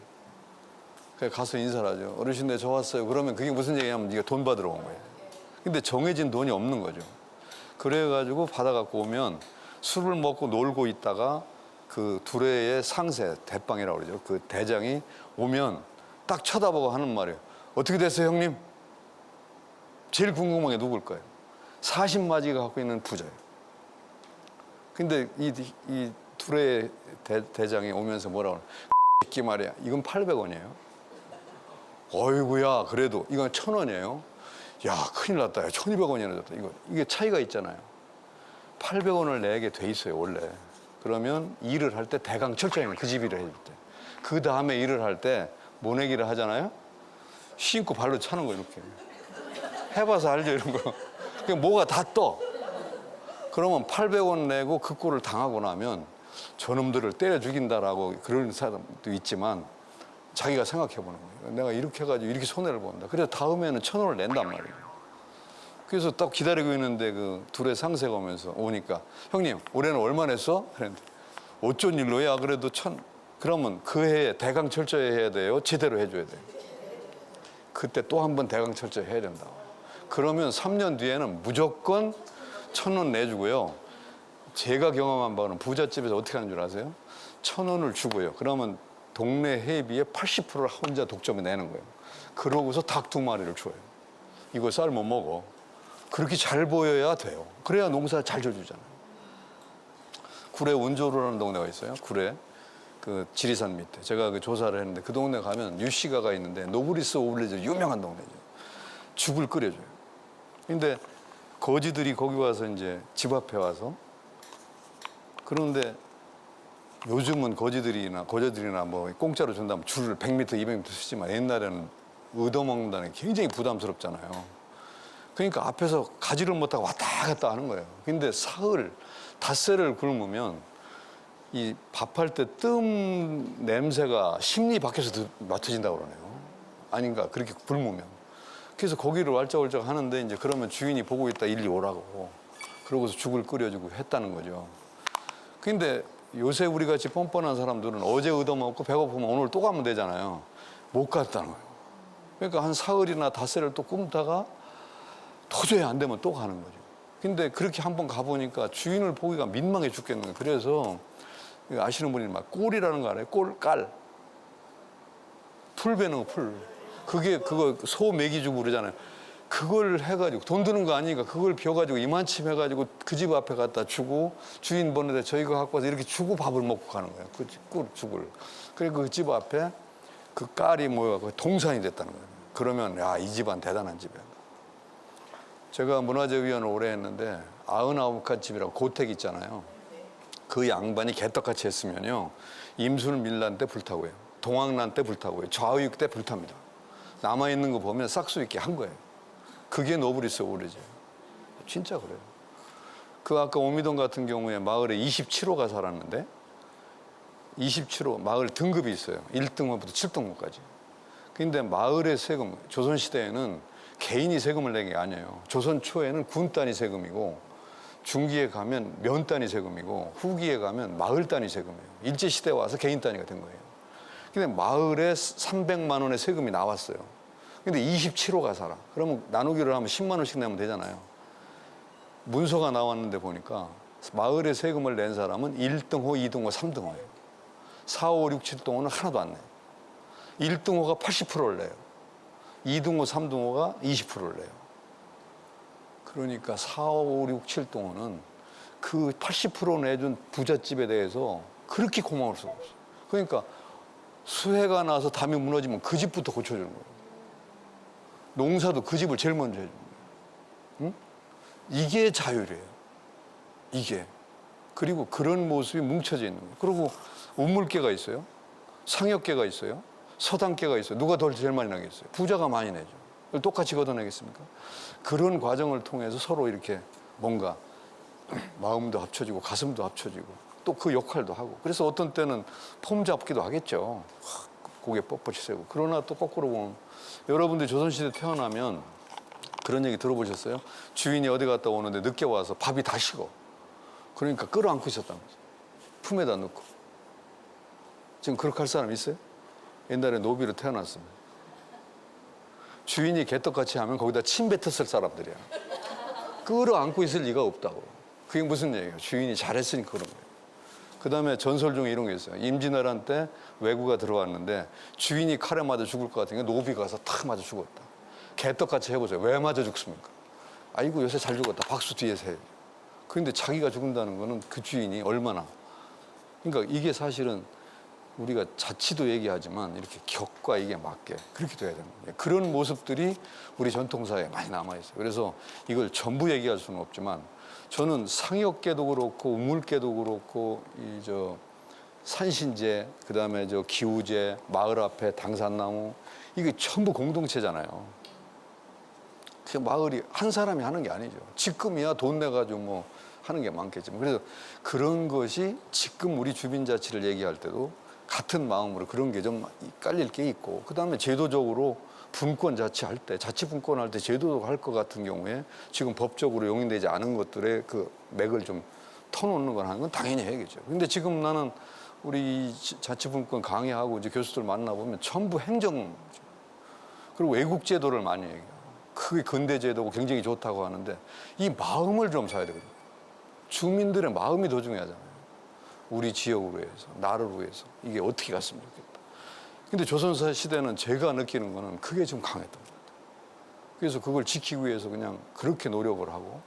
그래서 가서 인사를 하죠. 어르신들 저 왔어요. 그러면 그게 무슨 얘기냐면 네가 돈 받으러 온 거예요. 근데 정해진 돈이 없는 거죠. 그래가지고 받아갖고 오면 술을 먹고 놀고 있다가 그 두레의 상세, 대빵이라고 그러죠. 그 대장이 오면 딱 쳐다보고 하는 말이에요. 어떻게 됐어요, 형님? 제일 궁금한 게 누굴까요? 40마지가 갖고 있는 부자예요. 근데 이 두레의 대장이 오면서 뭐라고 하냐. 새끼 말이야. 이건 800원이에요. 어이구야, 그래도 이건 1,000원이에요. 야, 큰일 났다. 1,200원이나 줬다. 이게 차이가 있잖아요. 800원을 내게 돼 있어요, 원래. 그러면 일을 할 때 대강 철저히 그 집 일을 해줄 때. 그 다음에 일을 할 때 모내기를 하잖아요. 신고 발로 차는 거 이렇게. 해봐서 알죠, 이런 거. 그냥 뭐가 다 떠. 그러면 800원 내고 그 꼴을 당하고 나면 저놈들을 때려 죽인다라고 그런 사람도 있지만 자기가 생각해 보는 거예요. 내가 이렇게 해가지고 이렇게 손해를 본다. 그래서 다음에는 1,000원을 낸단 말이에요. 그래서 딱 기다리고 있는데 그 둘의 상세가 오니까 형님 올해는 얼마 냈어? 그랬는데 어쩐 일로야? 그래도 1,000. 그러면 그 해에 대강 철저히 해야 돼요? 제대로 해줘야 돼요? 그때 또 한 번 대강 철저히 해야 된다고. 그러면 3년 뒤에는 무조건 1,000원 내주고요. 제가 경험한 바는 부잣집에서 어떻게 하는 줄 아세요? 1,000원을 주고요. 그러면 동네 회비의 80%를 혼자 독점해 내는 거예요. 그러고서 닭 2마리를 줘요. 이거 쌀 못 먹어. 그렇게 잘 보여야 돼요. 그래야 농사 잘 져주잖아요. 구례 운조로라는 동네가 있어요. 구례 그 지리산 밑에 제가 그 조사를 했는데 그 동네 가면 유씨가가 있는데 노브리스 오블리주 유명한 동네죠. 죽을 끓여줘요. 근데 거지들이 거기 와서 이제 집 앞에 와서 그런데 요즘은 거지들이나 뭐 공짜로 준다면 줄을 100m, 200m 쓰지만 옛날에는 얻어먹는다는 게 굉장히 부담스럽잖아요. 그러니까 앞에서 가지를 못하고 왔다 갔다 하는 거예요. 근데 사흘, 닷새를 굶으면 이 밥할 때 뜸 냄새가 심리 밖에서 맡아진다고 그러네요. 아닌가, 그렇게 굶으면. 그래서 고기를 왈짝왈짝 하는데 이제 그러면 주인이 보고 있다 일리 오라고. 그러고서 죽을 끓여주고 했다는 거죠. 근데 요새 우리 같이 뻔뻔한 사람들은 어제 얻어먹고 배고프면 오늘 또 가면 되잖아요. 못 갔다는 거예요. 그러니까 한 사흘이나 닷새를 또 굶다가 도저히 안 되면 또 가는 거죠. 근데 그렇게 한번 가보니까 주인을 보기가 민망해 죽겠는 거예요. 그래서 아시는 분이 막 꼴이라는 거 알아요? 꼴, 풀 베는 거, 풀. 그거 소 먹이 주고 그러잖아요. 그걸 해가지고 돈 드는 거 아니니까 그걸 벼가지고 이만침 해가지고 그 집 앞에 갖다 주고 주인 보는데 저희가 갖고 와서 이렇게 주고 밥을 먹고 가는 거예요. 그 죽을. 그리고 그 집 앞에 그 깔이 모여서 동산이 됐다는 거예요. 그러면 야, 이 집안 대단한 집이야. 제가 문화재위원을 오래 했는데 99칸 집이라고 고택 있잖아요. 그 양반이 개떡같이 했으면요. 임술밀란 때 불타고 해요. 동학난 때 불타고 해요. 좌우익 때 불탑니다. 남아있는 거 보면 싹수 있게 한 거예요. 그게 노브리스 오브리주예요. 진짜 그래요. 그 아까 오미동 같은 경우에 마을에 27호가 살았는데 27호 마을 등급이 있어요. 1등호부터 7등호까지. 근데 마을의 세금, 조선시대에는 개인이 세금을 내는 게 아니에요. 조선 초에는 군 단위 세금이고 중기에 가면 면 단위 세금이고 후기에 가면 마을 단위 세금이에요. 일제시대에 와서 개인 단위가 된 거예요. 근데 마을에 300만 원의 세금이 나왔어요. 근데 27호가 살아. 그러면 나누기를 하면 10만 원씩 내면 되잖아요. 문서가 나왔는데 보니까 마을에 세금을 낸 사람은 1등호, 2등호, 3등호예요. 4, 5, 6, 7등호는 하나도 안 내요. 1등호가 80%를 내요. 2등호, 3등호가 20%를 내요. 그러니까 4, 5, 6, 7등호는 그 80% 내준 부잣집에 대해서 그렇게 고마울 수가 없어요. 그러니까 수해가 나서 담이 무너지면 그 집부터 고쳐주는 거예요. 농사도 그 집을 제일 먼저 해주는 거예요. 응? 이게 자율이에요. 이게. 그리고 그런 모습이 뭉쳐져 있는 거예요. 그리고 우물개가 있어요. 상역개가 있어요. 서당개가 있어요. 누가 더 제일 많이 나겠어요? 부자가 많이 내죠. 똑같이 걷어내겠습니까? 그런 과정을 통해서 서로 이렇게 뭔가 마음도 합쳐지고 가슴도 합쳐지고 또 그 역할도 하고 그래서 어떤 때는 폼 잡기도 하겠죠. 고개 뻣뻣이 세고. 그러나 또 거꾸로 보면 여러분들이 조선시대 태어나면 그런 얘기 들어보셨어요? 주인이 어디 갔다 오는데 늦게 와서 밥이 다 식어. 그러니까 끌어안고 있었다는 거죠. 품에다 넣고. 지금 그렇게 할 사람 있어요? 옛날에 노비로 태어났습니다. 주인이 개떡같이 하면 거기다 침 뱉었을 사람들이야. 끌어안고 있을 리가 없다고. 그게 무슨 얘기예요? 주인이 잘했으니까 그런 거예요. 그 다음에 전설 중에 이런 게 있어요. 임진왜란 때 왜구가 들어왔는데 주인이 칼에 맞아 죽을 것 같으니까 노비가 가서 탁 맞아 죽었다. 개떡같이 해보세요. 왜 맞아 죽습니까? 아이고 요새 잘 죽었다. 박수 뒤에서 해요. 그런데 자기가 죽는다는 거는 그 주인이 얼마나. 그러니까 이게 사실은 우리가 자치도 얘기하지만 이렇게 격과 이게 맞게 그렇게 돼야 되는 거예요. 그런 모습들이 우리 전통사에 많이 남아있어요. 그래서 이걸 전부 얘기할 수는 없지만 저는 상역계도 그렇고 우물계도 그렇고 산신제 그다음에 기우제 마을 앞에 당산나무 이게 전부 공동체잖아요. 그 마을이 한 사람이 하는 게 아니죠. 지금이야 돈 내가지고 뭐 하는 게 많겠지만 그래서 그런 것이 지금 우리 주민자치를 얘기할 때도 같은 마음으로 그런 게 좀 깔릴 게 있고 그다음에 제도적으로 분권 자치할 때 자치분권할 때 제도도 할 것 같은 경우에 지금 법적으로 용인되지 않은 것들의 그 맥을 좀 터놓는 건 하는 건 당연히 해야겠죠. 근데 지금 나는 우리 자치분권 강의하고 이제 교수들 만나보면 전부 행정 그리고 외국 제도를 많이 얘기해요. 그게 근대 제도고 굉장히 좋다고 하는데 이 마음을 좀 사야 되거든요. 주민들의 마음이 더 중요하잖아요. 우리 지역을 위해서, 나를 위해서 이게 어떻게 갔으면 좋겠다. 근데 조선사 시대는 제가 느끼는 거는 그게 좀 강했던 것 같아요. 그래서 그걸 지키기 위해서 그냥 그렇게 노력을 하고.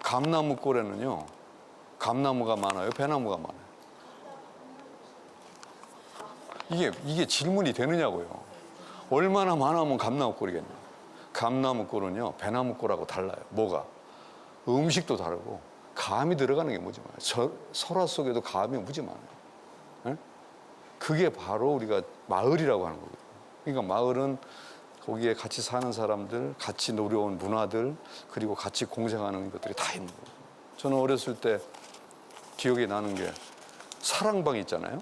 감나무 꼴에는요, 감나무가 많아요, 배나무가 많아요? 이게 질문이 되느냐고요. 얼마나 많으면 감나무 꼴이겠냐. 감나무 꼴은요, 배나무 꼴하고 달라요. 뭐가? 음식도 다르고 감이 들어가는 게 무지 많아요. 설화 속에도 감이 무지 많아요. 예? 그게 바로 우리가 마을이라고 하는 거거든요. 그러니까 마을은 거기에 같이 사는 사람들, 같이 노려온 문화들, 그리고 같이 공생하는 것들이 다 있는 거예요. 저는 어렸을 때 기억이 나는 게 사랑방 있잖아요.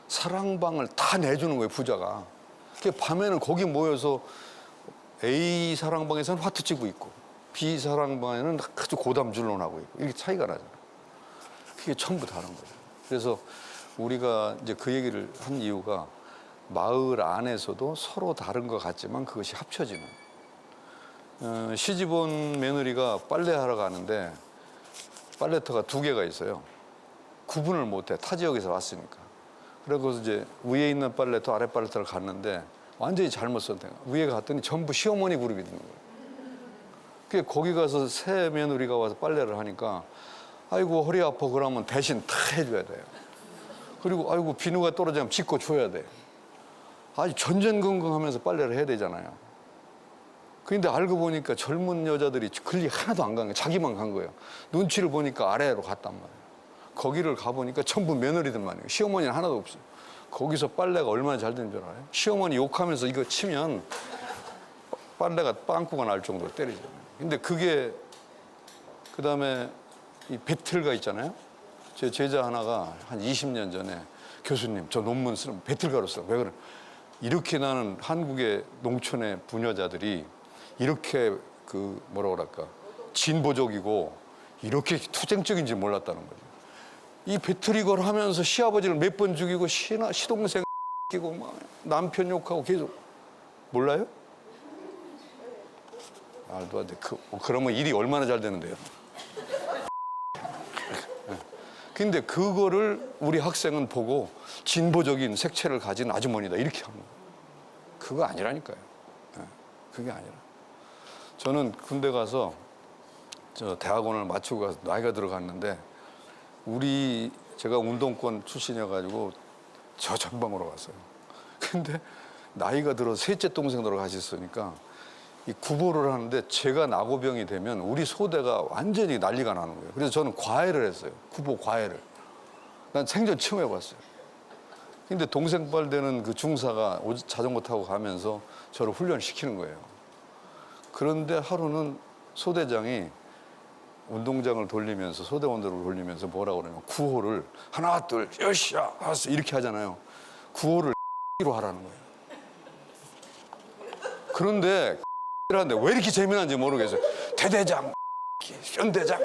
사랑방을 다 내주는 거예요, 부자가. 밤에는 거기 모여서 A 사랑방에서는 화투 치고 있고 B 사랑방에는 아주 고담 줄론하고 있고 이렇게 차이가 나잖아요. 그게 전부 다른 거예요. 그래서 우리가 이제 그 얘기를 한 이유가 마을 안에서도 서로 다른 것 같지만 그것이 합쳐지는. 시집온 며느리가 빨래하러 가는데 빨래터가 2개가 있어요. 구분을 못해. 타 지역에서 왔으니까. 그래서 이제 위에 있는 빨래터, 아래 빨래터를 갔는데 완전히 잘못 선택. 위에 갔더니 전부 시어머니 그룹이 있는 거예요. 그게 거기 가서 새 며느리가 와서 빨래를 하니까 아이고 허리 아파 그러면 대신 다 해줘야 돼요. 그리고 아이고 비누가 떨어지면 짚고 줘야 돼. 아주 전전긍긍하면서 빨래를 해야 되잖아요. 그런데 알고 보니까 젊은 여자들이 근리 하나도 안 간 거예요. 자기만 간 거예요. 눈치를 보니까 아래로 갔단 말이에요. 거기를 가보니까 전부 며느리들만이에요. 시어머니는 하나도 없어요. 거기서 빨래가 얼마나 잘 되는 줄 알아요? 시어머니 욕하면서 이거 치면 빨래가 빵꾸가 날 정도로 때리잖아요. 근데 그게 그다음에 이 배틀가 있잖아요. 제 제자 하나가 한 20년 전에 교수님 저 논문 쓰는 배틀가로 써. 왜 그래? 이렇게 나는 한국의 농촌의 부녀자들이 이렇게 그 뭐라 그럴까 진보적이고 이렇게 투쟁적인지 몰랐다는 거죠. 이 배틀이걸 하면서 시아버지를 몇 번 죽이고 시동생 끼고 막 남편 욕하고 계속 몰라요? 말도 안 돼. 그러면 일이 얼마나 잘 되는데요. 근데 그거를 우리 학생은 보고 진보적인 색채를 가진 아주머니다 이렇게 하는 거예요. 그거 아니라니까요. 그게 아니라. 저는 군대 가서 저 대학원을 마치고 가서 나이가 들어갔는데 제가 운동권 출신이어가지고 저 전방으로 갔어요. 근데 나이가 들어서 셋째 동생으로 가셨으니까 이 구보를 하는데 제가 나고병이 되면 우리 소대가 완전히 난리가 나는 거예요. 그래서 저는 과외를 했어요. 구보 과외를. 난 생전 처음 해봤어요. 근데 동생뻘 되는 그 중사가 자전거 타고 가면서 저를 훈련시키는 거예요. 그런데 하루는 소대장이 운동장을 돌리면서 소대원들을 돌리면서 뭐라고 그러냐면 구호를 하나 둘 여시야 하스 이렇게 하잖아요. 구호를 로 하라는 거예요. 그런데 하는데 왜 이렇게 재미난지 모르겠어요. 대대장, 현대장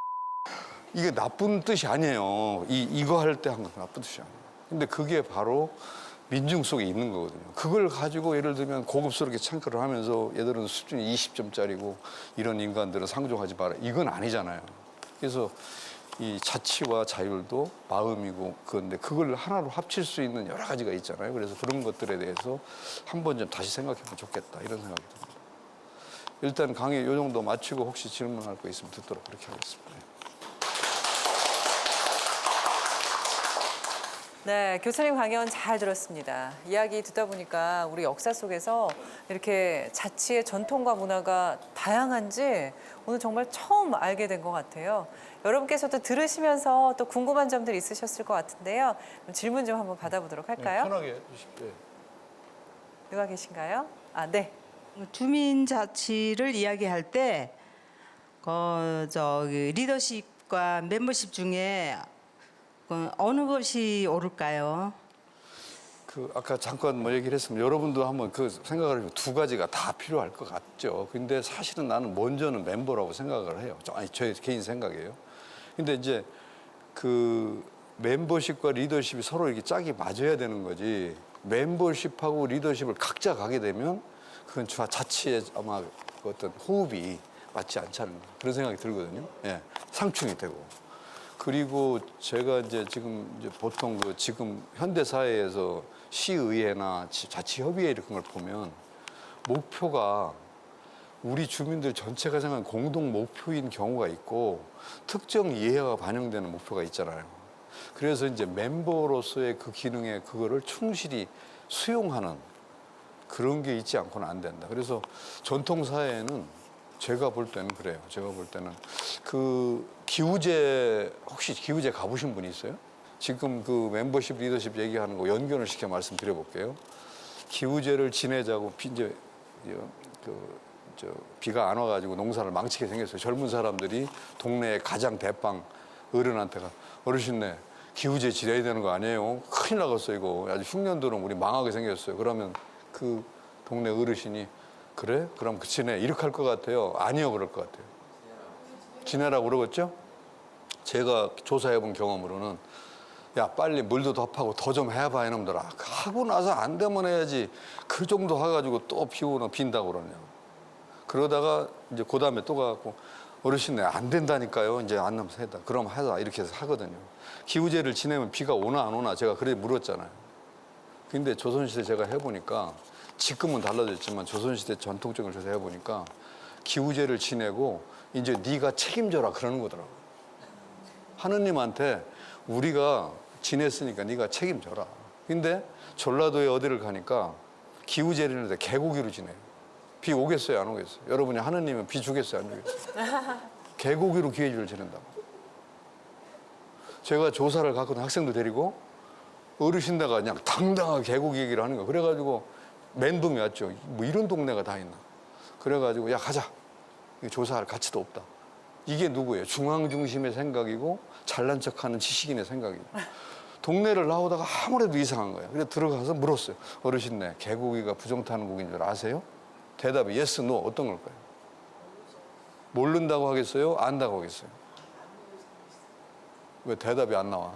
이게 나쁜 뜻이 아니에요. 이거 할 때 한 건 나쁜 뜻이 아니에요. 근데 그게 바로 민중 속에 있는 거거든요. 그걸 가지고 예를 들면 고급스럽게 창크를 하면서 얘들은 수준이 20점짜리고 이런 인간들은 상종하지 마라. 이건 아니잖아요. 그래서 이 자치와 자율도 마음이고 그건데 그걸 하나로 합칠 수 있는 여러 가지가 있잖아요. 그래서 그런 것들에 대해서 한 번 좀 다시 생각해보면 좋겠다 이런 생각이 듭니다. 일단 강의 요 정도 마치고 혹시 질문할 거 있으면 듣도록 그렇게 하겠습니다. 네, 교수님 강연 잘 들었습니다. 이야기 듣다 보니까 우리 역사 속에서 이렇게 자치의 전통과 문화가 다양한지 오늘 정말 처음 알게 된 것 같아요. 여러분께서도 들으시면서 또 궁금한 점들 있으셨을 것 같은데요. 질문 좀 한번 받아보도록 할까요? 네, 편하게 해주십시오. 누가 계신가요? 아, 네. 주민자치를 이야기할 때 리더십과 멤버십 중에 어느 것이 옳을까요? 아까 잠깐 얘기를 했으면 여러분도 한번 그 생각을 해보면 두 가지가 다 필요할 것 같죠. 근데 사실은 나는 먼저는 멤버라고 생각을 해요. 제 개인 생각이에요. 근데 이제 그 멤버십과 리더십이 서로 이렇게 짝이 맞아야 되는 거지. 멤버십하고 리더십을 각자 가게 되면 그건 자치의 아마 어떤 호흡이 맞지 않지 그런 생각이 들거든요. 예, 상충이 되고. 그리고 제가 지금 보통 지금 현대 사회에서 시의회나 자치협의회 이런 걸 보면 목표가 우리 주민들 전체가 생각한 공동 목표인 경우가 있고 특정 이해가 반영되는 목표가 있잖아요. 그래서 이제 멤버로서의 그 기능에 그거를 충실히 수용하는 그런 게 있지 않고는 안 된다. 그래서 전통 사회에는 제가 볼 때는 그래요. 제가 볼 때는 그 기우제 혹시 기우제 가보신 분이 있어요? 지금 그 멤버십 리더십 얘기하는 거 연결을 시켜 말씀드려볼게요. 기우제를 지내자고 이제 비가 안 와가지고 농사를 망치게 생겼어요. 젊은 사람들이 동네의 가장 대빵 어른한테가 어르신네 기우제 지내야 되는 거 아니에요? 큰일 나겠어 이거. 아주 흉년들은 우리 망하게 생겼어요. 그러면 그 동네 어르신이 그래? 그럼 그 지내 이렇게 할 것 같아요? 아니요 그럴 것 같아요. 지내라고 그러겠죠? 제가 조사해본 경험으로는 야 빨리 물도 덮하고 더 좀 해봐 이놈들아. 하고 나서 안 되면 해야지. 그 정도 해가지고 또 비오나 빈다고 그러냐고. 그러다가 이제 그 다음에 또 가갖고 어르신네 안 된다니까요. 이제 안 나면 해다. 그럼 하자 이렇게 해서 하거든요. 기우제를 지내면 비가 오나 안 오나 제가 그래 물었잖아요. 근데 조선시대 제가 해보니까 지금은 달라졌지만 조선시대 전통적인 조사 해보니까 기우제를 지내고 이제 네가 책임져라 그러는 거더라고요. 하느님한테 우리가 지냈으니까 네가 책임져라. 근데 전라도에 어디를 가니까 기우제를 지내는데 개고기로 지내요. 비 오겠어요 안 오겠어요? 여러분이 하느님은 비 주겠어요 안 주겠어요? 개고기로 기우제를 지낸다고. 제가 조사를 갔거든 학생도 데리고 어르신네가 그냥 당당하게 개고기 얘기를 하는 거야. 그래가지고 멘붕이 왔죠. 뭐 이런 동네가 다 있나. 그래가지고 야 가자. 조사할 가치도 없다. 이게 누구예요? 중앙 중심의 생각이고 잘난 척하는 지식인의 생각이고. 동네를 나오다가 아무래도 이상한 거예요. 그래서 들어가서 물었어요. 어르신네 개고기가 부정타는 고기인 줄 아세요? 대답이 yes, no 어떤 걸까요? 모른다고 하겠어요? 안다고 하겠어요? 왜 대답이 안 나와?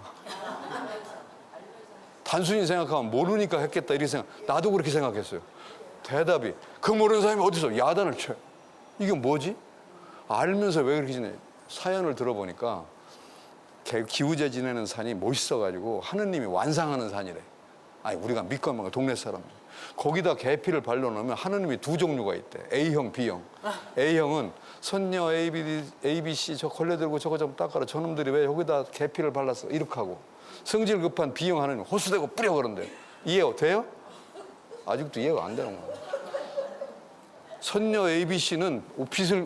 단순히 생각하면 모르니까 했겠다 이렇게 생각. 나도 그렇게 생각했어요. 대답이 그 모르는 사람이 어디서 야단을 쳐요. 이게 뭐지? 알면서 왜 그렇게 지내? 사연을 들어보니까 기우제 지내는 산이 멋있어가지고 하느님이 완상하는 산이래. 아니 우리가 믿고 한번 동네 사람. 거기다 계피를 발라놓으면 하느님이 두 종류가 있대. A형, B형. A형은 선녀 ABC 저 걸레 들고 저거 좀 닦아라. 저놈들이 왜 여기다 계피를 발랐어? 이렇게 하고. 성질 급한 B형 하느님 호수대고 뿌려 그런대. 이해 돼요? 아직도 이해가 안 되는 거야. 선녀 ABC는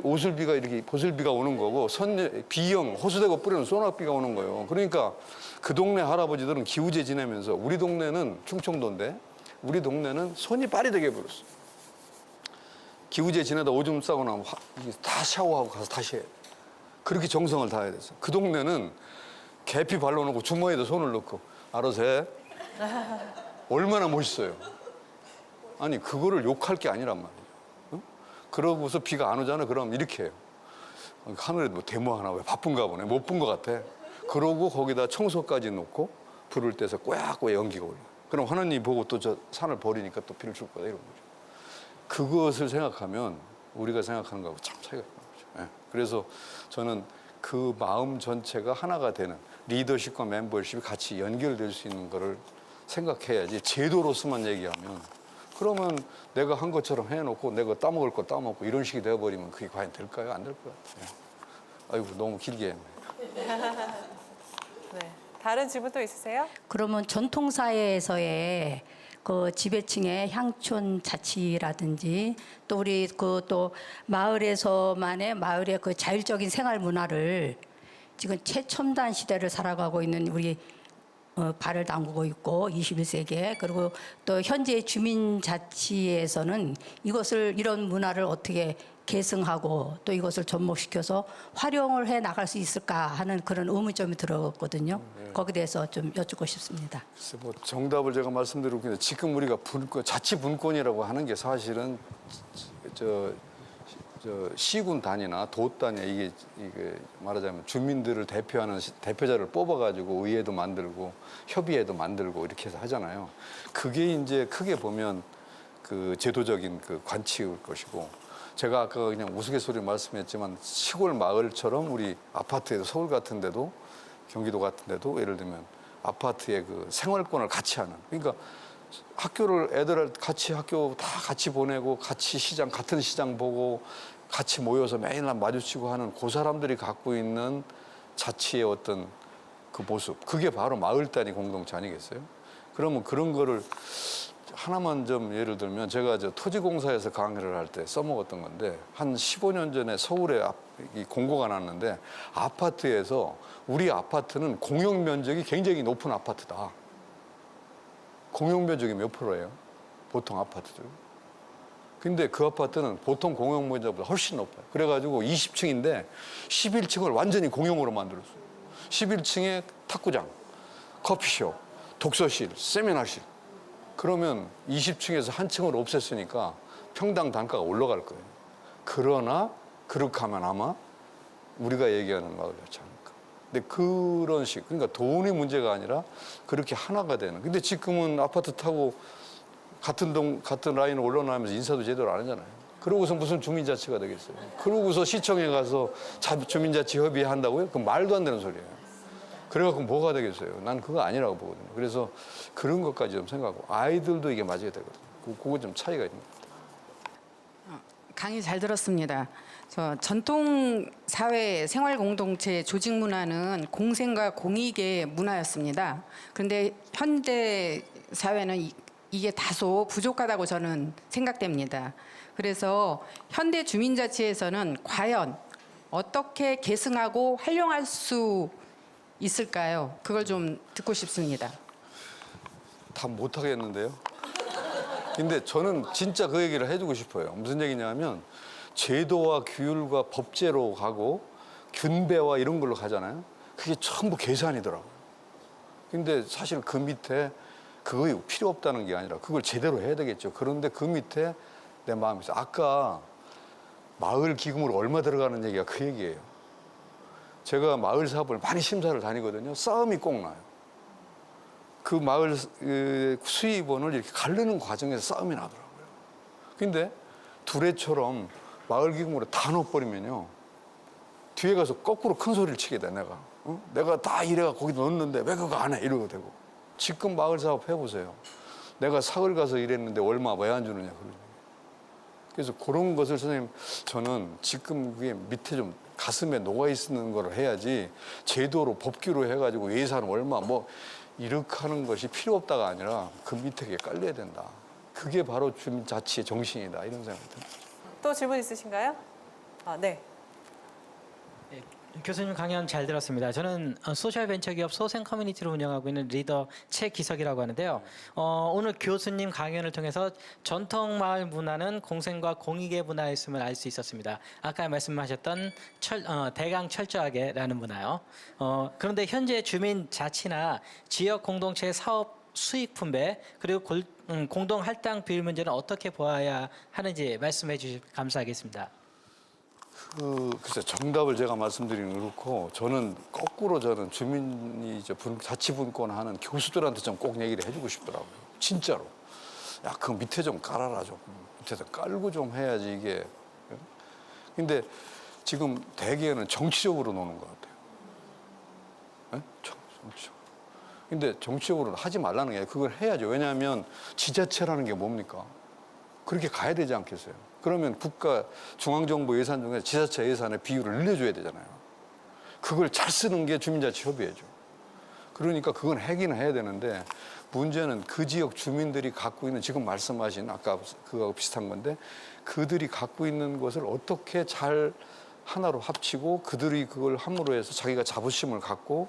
오슬비가 이렇게 보슬비가 오는 거고 선녀 B형 호수대고 뿌리는 소낙비가 오는 거예요. 그러니까 그 동네 할아버지들은 기우제 지내면서 우리 동네는 충청도인데 우리 동네는 손이 빠리되게 버렸어. 기우제 지내다 오줌 싸고 나면 다 샤워하고 가서 다시 해. 그렇게 정성을 다해야 됐어. 그 동네는 계피 발라놓고 주머니에다 손을 넣고 알아서 해. 얼마나 멋있어요. 아니 그거를 욕할 게 아니란 말이에요. 어? 그러고서 비가 안 오잖아. 그럼 이렇게 해요. 하늘에 뭐 데모 하나 왜 바쁜가 보네. 못 본 것 같아. 그러고 거기다 청소까지 놓고 불을 떼서 꼬약꼬약 연기가 올라. 그럼 하나님 보고 또 저 산을 버리니까 또 비를 줄 거다 이런 거죠. 그것을 생각하면 우리가 생각하는 거하고 참 차이가 있는 거죠. 예. 그래서 저는 그 마음 전체가 하나가 되는 리더십과 멤버십이 같이 연결될 수 있는 거를 생각해야지 제도로서만 얘기하면 그러면 내가 한 것처럼 해놓고 내가 따먹을 거 따먹고 이런 식이 되어버리면 그게 과연 될까요? 안 될 것 같아요. 아이고 너무 길게 했네. 네. 다른 질문 또 있으세요? 그러면 전통사회에서의 그 지배층의 향촌 자치라든지 또 우리 그 또 마을에서만의 마을의 그 자율적인 생활 문화를 지금 최첨단 시대를 살아가고 있는 우리 발을 담그고 있고 21세기에 그리고 또 현재 주민자치에서는 이것을 이런 문화를 어떻게 계승하고 또 이것을 접목시켜서 활용을 해 나갈 수 있을까 하는 그런 의문점이 들었거든요. 거기에 대해서 좀 여쭙고 싶습니다. 글쎄 뭐 정답을 제가 말씀드리고 있는데 지금 우리가 자치 분권이라고 하는 게 사실은 저 시군 단위나 도 단위 이게 말하자면 주민들을 대표하는 대표자를 뽑아가지고 의회도 만들고 협의회도 만들고 이렇게 해서 하잖아요. 그게 이제 크게 보면 그 제도적인 그 관치일 것이고 제가 아까 그냥 우스갯소리 말씀했지만 시골 마을처럼 우리 아파트에도 서울 같은 데도 경기도 같은 데도 예를 들면 아파트의 그 생활권을 같이 하는 그러니까 학교를 애들 같이 학교 다 같이 보내고 같이 시장 같은 시장 보고 같이 모여서 매일 마주치고 하는 그 사람들이 갖고 있는 자치의 어떤 그 모습, 그게 바로 마을 단위 공동체 아니겠어요? 그러면 그런 거를 하나만 좀 예를 들면 제가 저 토지공사에서 강의를 할 때 써먹었던 건데 한 15년 전에 서울에 이 공고가 났는데 아파트에서 우리 아파트는 공용 면적이 굉장히 높은 아파트다. 공용 면적이 몇 프로예요? 보통 아파트들. 근데 그 아파트는 보통 공용 면적보다 훨씬 높아요. 그래가지고 20층인데 11층을 완전히 공용으로 만들었어요. 11층에 탁구장, 커피숍, 독서실, 세미나실. 그러면 20층에서 한 층을 없앴으니까 평당 단가가 올라갈 거예요. 그러나 그렇게 하면 아마 우리가 얘기하는 마을 같지 않을까. 근데 그런 식, 그러니까 돈이 문제가 아니라 그렇게 하나가 되는. 근데 지금은 아파트 타고 같은 동, 같은 라인을 올라나면서 인사도 제대로 안 하잖아요. 그러고서 무슨 주민자치가 되겠어요. 그러고서 시청에 가서 주민자치 협의한다고요? 그건 말도 안 되는 소리예요. 그래갖고 뭐가 되겠어요? 난 그거 아니라고 보거든요. 그래서 그런 것까지 좀 생각하고 아이들도 이게 맞아야 되거든요. 그거 좀 차이가 있는 것 같아요. 강의 잘 들었습니다. 저 전통 사회 생활 공동체 조직 문화는 공생과 공익의 문화였습니다. 그런데 현대 사회는 이게 다소 부족하다고 저는 생각됩니다. 그래서 현대 주민자치에서는 과연 어떻게 계승하고 활용할 수 있을까요? 그걸 좀 듣고 싶습니다. 다 못하겠는데요. 근데 저는 진짜 그 얘기를 해주고 싶어요. 무슨 얘기냐면 제도와 규율과 법제로 가고 균배와 이런 걸로 가잖아요. 그게 전부 계산이더라고요. 근데 사실 그 밑에 그거 필요 없다는 게 아니라 그걸 제대로 해야 되겠죠. 그런데 그 밑에 내 마음이 있어요. 아까 마을 기금으로 얼마 들어가는 얘기가 그 얘기예요. 제가 마을 사업을 많이 심사를 다니거든요. 싸움이 꼭 나요. 그 마을 수입원을 이렇게 가르는 과정에서 싸움이 나더라고요. 근데 두레처럼 마을 기금으로 다 넣어버리면요. 뒤에 가서 거꾸로 큰 소리를 치게 돼, 내가. 내가 다 이래가 거기 넣었는데 왜 그거 안 해? 이러고 되고. 지금 마을 사업 해보세요. 내가 사흘 가서 일했는데 얼마 왜 안 주느냐. 그래서 그런 것을 선생님, 저는 지금 그게 밑에 좀 가슴에 녹아있는 걸 해야지 제도로 법규로 해가지고 예산 얼마 뭐 이렇게 하는 것이 필요 없다가 아니라 그 밑에 그게 깔려야 된다. 그게 바로 주민자치의 정신이다. 이런 생각이 듭니다. 또 질문 있으신가요? 네. 네, 교수님 강연 잘 들었습니다. 저는 소셜벤처기업 소생 커뮤니티를 운영하고 있는 리더 최기석이라고 하는데요. 오늘 교수님 강연을 통해서 전통 마을 문화는 공생과 공익의 문화였음을 알 수 있었습니다. 아까 말씀하셨던 대강 철저하게라는 문화요. 그런데 현재 주민 자치나 지역 공동체 사업 수익 분배 그리고 공동 할당 비율 문제는 어떻게 보아야 하는지 말씀해 주시면 감사하겠습니다. 글쎄 정답을 제가 말씀드리는 그렇고 저는 거꾸로 저는 주민이 이제 자치분권하는 교수들한테 좀 꼭 얘기를 해주고 싶더라고요. 진짜로. 야, 그 밑에 좀 깔아라 좀. 밑에서 깔고 좀 해야지 이게. 근데 지금 대개는 정치적으로 노는 것 같아요. 네? 정치적으로. 근데 정치적으로 하지 말라는 게 그걸 해야죠. 왜냐하면 지자체라는 게 뭡니까? 그렇게 가야 되지 않겠어요? 그러면 국가 중앙정부 예산 중에 지자체 예산의 비율을 늘려줘야 되잖아요. 그걸 잘 쓰는 게 주민자치협의회죠. 그러니까 그건 하기는 해야 되는데 문제는 그 지역 주민들이 갖고 있는 지금 말씀하신 아까 그거하고 비슷한 건데 그들이 갖고 있는 것을 어떻게 잘 하나로 합치고 그들이 그걸 함으로 해서 자기가 자부심을 갖고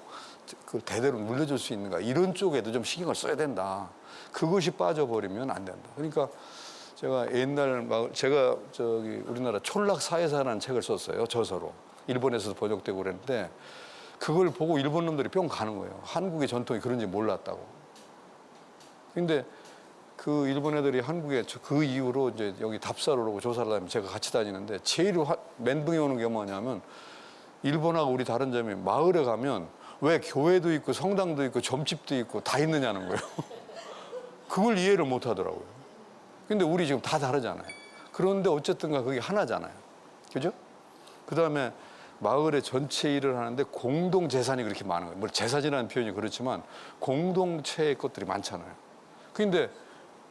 그 대대로 물려줄 수 있는가 이런 쪽에도 좀 신경을 써야 된다. 그것이 빠져버리면 안 된다. 그러니까 제가 옛날 제가 우리나라 촌락 사회사라는 책을 썼어요. 저서로. 일본에서도 번역되고 그랬는데 그걸 보고 일본 놈들이 뿅 가는 거예요. 한국의 전통이 그런지 몰랐다고. 근데 그 일본 애들이 한국에 그 이후로 이제 여기 답사를 오고 조사를 하면 제가 같이 다니는데 제일 멘붕이 오는 게 뭐냐면 일본하고 우리 다른 점이 마을에 가면 왜 교회도 있고 성당도 있고 점집도 있고 다 있느냐는 거예요. 그걸 이해를 못 하더라고요. 근데 우리 지금 다 다르잖아요. 그런데 어쨌든가 그게 하나잖아요. 그죠? 그 다음에 마을의 전체 일을 하는데 공동재산이 그렇게 많은 거예요. 뭐 재산이라는 표현이 그렇지만 공동체의 것들이 많잖아요. 근데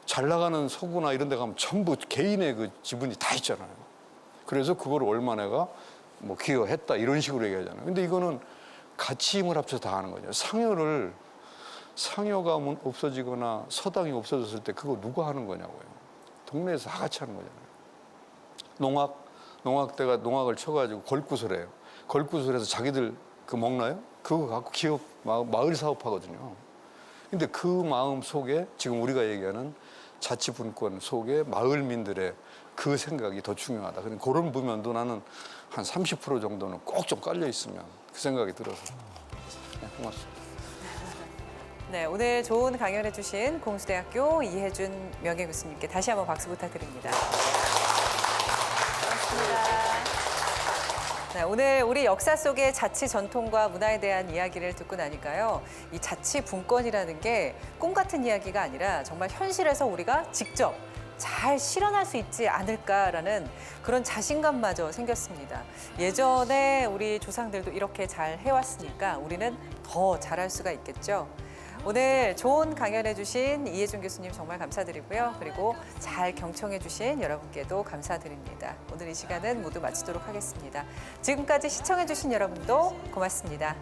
잘 나가는 서구나 이런 데 가면 전부 개인의 그 지분이 다 있잖아요. 그래서 그걸 얼마나가 뭐 기여했다 이런 식으로 얘기하잖아요. 근데 이거는 같이 힘을 합쳐서 다 하는 거죠. 상여가 없어지거나 서당이 없어졌을 때 그거 누가 하는 거냐고요. 동네에서 다 같이 하는 거잖아요. 농악대가 농악을 쳐가지고 걸구설해요. 걸구설해서 자기들 그 먹나요? 그거 갖고 기업 마을 사업하거든요. 근데 그 마음 속에 지금 우리가 얘기하는 자치분권 속에 마을민들의 그 생각이 더 중요하다. 그런 부면도 나는 한 30% 정도는 꼭 좀 깔려 있으면 그 생각이 들어서. 네, 고맙습니다. 네, 오늘 좋은 강연해 주신 공수대학교 이혜준 명예교수님께 다시 한번 박수 부탁드립니다. 고맙습니다. 네, 오늘 우리 역사 속의 자치 전통과 문화에 대한 이야기를 듣고 나니까요. 이 자치 분권이라는 게 꿈 같은 이야기가 아니라 정말 현실에서 우리가 직접 잘 실현할 수 있지 않을까라는 그런 자신감마저 생겼습니다. 예전에 우리 조상들도 이렇게 잘 해왔으니까 우리는 더 잘할 수가 있겠죠. 오늘 좋은 강연해 주신 이혜준 교수님 정말 감사드리고요. 그리고 잘 경청해 주신 여러분께도 감사드립니다. 오늘 이 시간은 모두 마치도록 하겠습니다. 지금까지 시청해 주신 여러분도 고맙습니다.